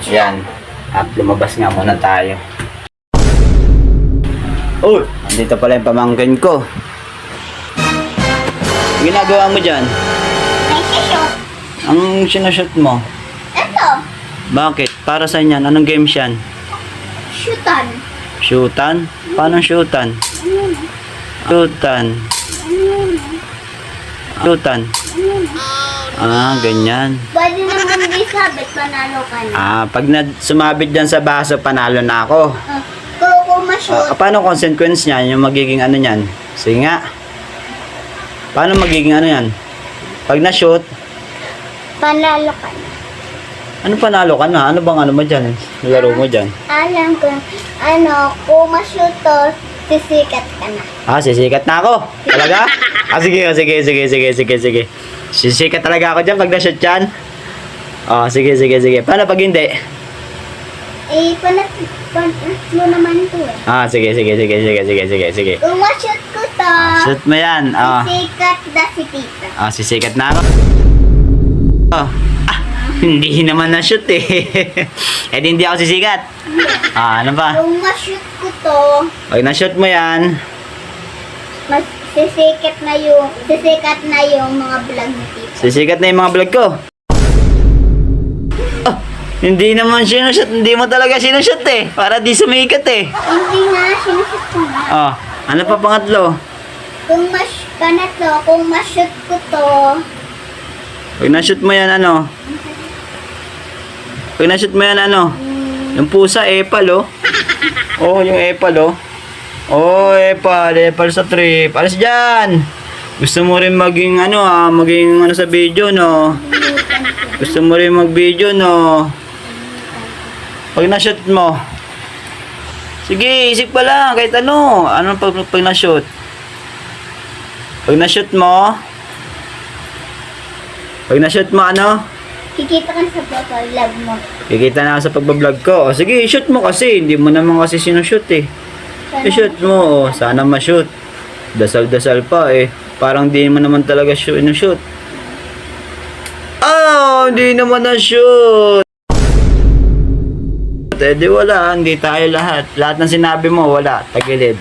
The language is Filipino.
Yan. At lumabas nga muna tayo. Oh, andito pala yung pamangkin ko. Ginagawa mo dyan? May shoot. Ang sinushoot mo? Ito. Bakit? Para saan yan? Anong games yan? Shootan. Shootan? Paano shootan? Shootan. Shootan. Ganyan. Pwede naman di sabit, panalo ka na. Pag sumabit dyan sa baso, panalo na ako. Kung ma-shoot, Paano consequence niyan? Yung magiging ano niyan? Sige nga. Paano magiging ano yan? Pag na-shoot, panalo ka na. ano panalo ka na? Ano bang ano mo dyan? Laro mo dyan? Alam ko, kung ma-shoot to, sisikat ka na. Sisikat na ako. Talaga? Sige. Sisikat talaga ako dyan pag na-shoot yan. Sige. Paano pag hindi? Panatlo naman to eh. Sige. Kung ma-shoot ko to, Shoot mo yan. sisikat na si tita. Sisikat na ako. Hindi naman na-shoot eh. Di hindi ako sisikat. Ano ba? Kung ma-shoot ko to, Pag na-shoot mo yan, mas sisikat na yung mga vlog ni tita. sisikat na yung mga vlog ko. Hindi naman sinushoot. Hindi mo talaga sinushoot eh. Para di sumikat eh. Hindi nga, sinushoot ko na. Ano pa pangatlo? Kung ma-shoot ko to, Pag na-shoot mo yan ano? Pag na-shoot mo yan ano? Yung pusa, epal oh. Yung epal oh. Epal sa trip. Alis dyan! Gusto mo rin maging maging sa video no? Gusto mo rin mag-video no? Pag na-shoot mo. Sige, isip pa lang kahit ano. Ano pag na-shoot? Pag na-shoot mo, ano? kikita ka sa vlog mo. Kikita na ako sa pagbablog ko. Sige, shoot mo kasi. Hindi mo naman kasi sinushoot eh. I-shoot mo. Sana ma-shoot. Dasal-dasal pa eh. Parang di mo naman talaga shoot. Hindi naman na-shoot. Di wala. Hindi tayo lahat. Lahat ng sinabi mo, wala. Tagilid.